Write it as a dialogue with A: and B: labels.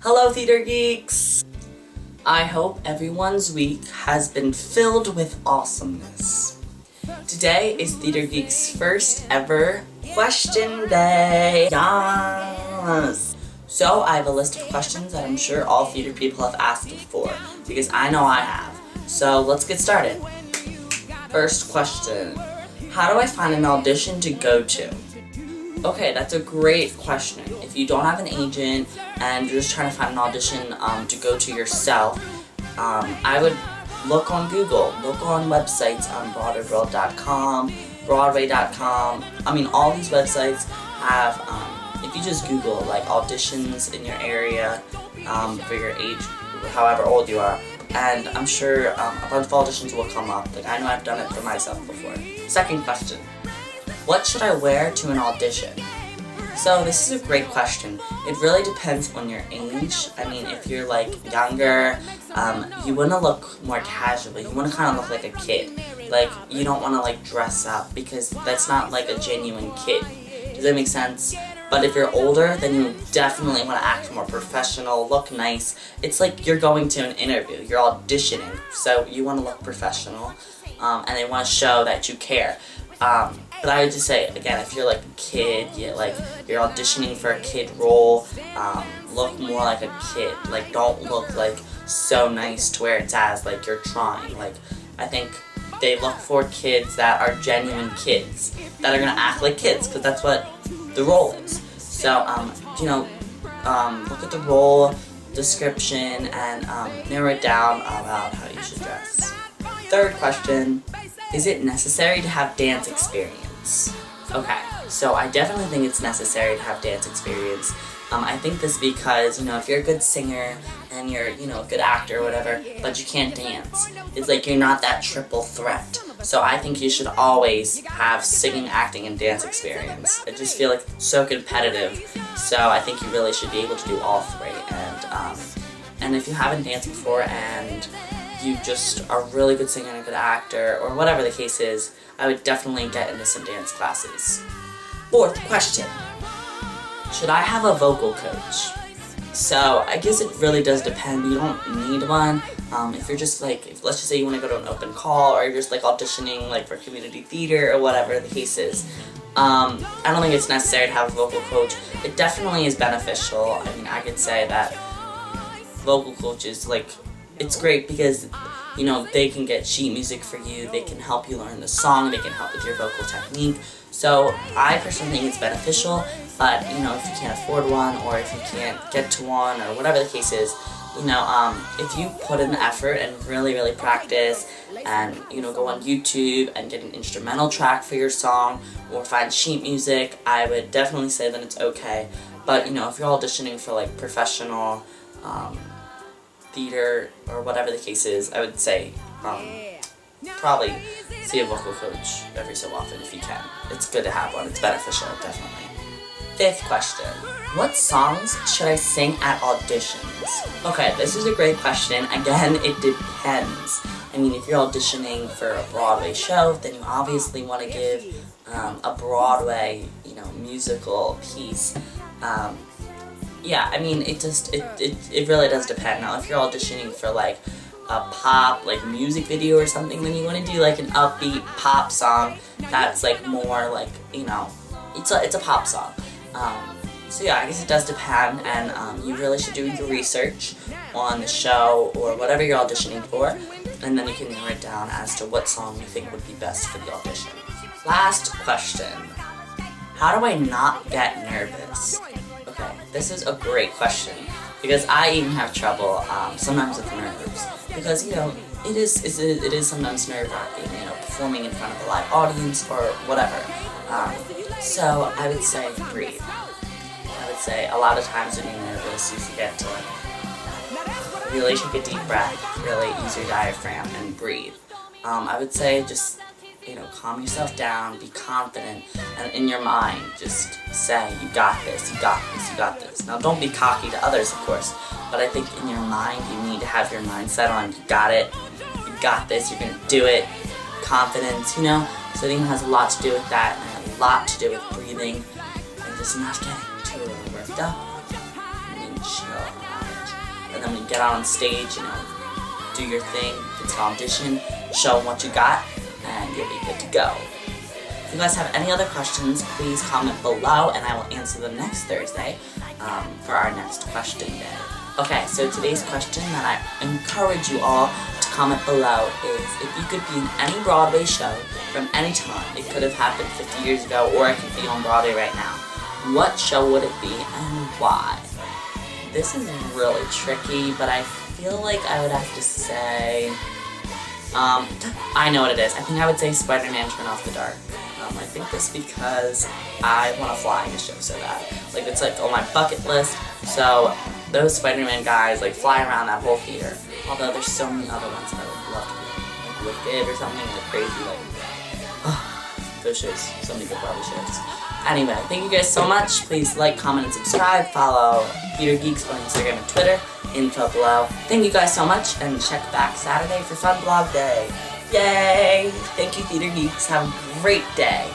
A: Hello, Theater Geeks! I hope everyone's week has been filled with awesomeness. Today is Theater Geeks' first ever question day. Yes! So I have a list of questions that I'm sure all theater people have asked before, because I know I have. So let's get started. First question. How do I find an audition to go to? Okay, that's a great question. If you don't have an agent and you're just trying to find an audition to go to yourself, I would look on Google, look on websites on broadway.com, broadway.com. I mean, all these websites have, if you just Google like auditions in your area for your age, however old you are, and I'm sure a bunch of auditions will come up. Like, I know I've done it for myself before. Second question. What should I wear to an audition? So this is a great question. It really depends on your age. I mean, if you're like younger, you want to look more casual. You want to kind of look like a kid. Like, you don't want to like dress up because that's not like a genuine kid. Does that make sense? But if you're older, then you definitely want to act more professional, look nice. It's like you're going to an interview, you're auditioning, so you want to look professional, and they want to show that you care. But I would just say, again, if you're like a kid, you're auditioning for a kid role, look more like a kid. Like, don't look like so nice to where it's as like you're trying. Like, I think they look for kids that are genuine kids, that are gonna act like kids, because that's what the role is. So, look at the role description and narrow it down about how you should dress. Third question. Is it necessary to have dance experience? Okay, so I definitely think it's necessary to have dance experience. I think this because, if you're a good singer and you're, a good actor or whatever, but you can't dance, it's like you're not that triple threat. So I think you should always have singing, acting, and dance experience. I just feel like it's so competitive, so I think you really should be able to do all three. And if you haven't danced before and you just are a really good singer and a good actor, or whatever the case is, I would definitely get into some dance classes. Fourth question. Should I have a vocal coach? So, I guess it really does depend. You don't need one. If you're just like, let's just say you want to go to an open call, or you're just like auditioning like for community theater, or whatever the case is, I don't think it's necessary to have a vocal coach. It definitely is beneficial. I mean, I could say that vocal coaches, like, it's great because, they can get sheet music for you, they can help you learn the song, they can help with your vocal technique. So I personally think it's beneficial, but, if you can't afford one, or if you can't get to one, or whatever the case is, if you put in the effort and really, really practice, and, go on YouTube and get an instrumental track for your song, or find sheet music, I would definitely say that it's okay. But, if you're auditioning for, like, professional, theater, or whatever the case is, I would say, probably see a vocal coach every so often if you can. It's good to have one. It's beneficial, definitely. Fifth question. What songs should I sing at auditions? Okay, this is a great question. Again, it depends. I mean, if you're auditioning for a Broadway show, then you obviously want to give a Broadway, musical piece. Yeah, I mean, it really does depend. Now, if you're auditioning for, like, a pop, like, music video or something, then you want to do, like, an upbeat pop song that's, like, more, like, it's a pop song. So, yeah, I guess it does depend, and you really should do your research on the show or whatever you're auditioning for, and then you can narrow it down as to what song you think would be best for the audition. Last question. How do I not get nervous? Okay, this is a great question, because I even have trouble sometimes with nerves, because it is sometimes nerve-wracking, performing in front of a live audience or whatever. So I would say breathe. I would say a lot of times when you're nervous, you forget to really take a deep breath, really use your diaphragm and breathe. I would say just calm yourself down, be confident, and in your mind, just say, you got this, you got this, you got this. Now, don't be cocky to others, of course, but I think in your mind, you need to have your mindset on, you got it, you got this, you're gonna do it, confidence, So I think it has a lot to do with that, and a lot to do with breathing, and just not getting too worked up, and chill. get on stage, do your thing, get an audition, show them what you got, and you'll be good to go. If you guys have any other questions, please comment below, and I will answer them next Thursday for our next question day. Okay, so today's question that I encourage you all to comment below is, if you could be in any Broadway show from any time, it could have happened 50 years ago, or it could be on Broadway right now, what show would it be and why? This is really tricky, but I feel like I would have to say, I know what it is. I think I would say Spider-Man Turn Off the Dark. I think this because I want to fly in the show so bad. Like, it's like on my bucket list. So those Spider-Man guys like fly around that whole theater. Although there's so many other ones that I would love to be, like Wicked or something like crazy. Those shows, so many good Broadway shows. Anyway, thank you guys so much. Please like, comment, and subscribe. Follow Theater Geeks on Instagram and Twitter. Info below. Thank you guys so much, and check back Saturday for Fun Blog Day. Yay! Thank you, Theater Geeks. Have a great day.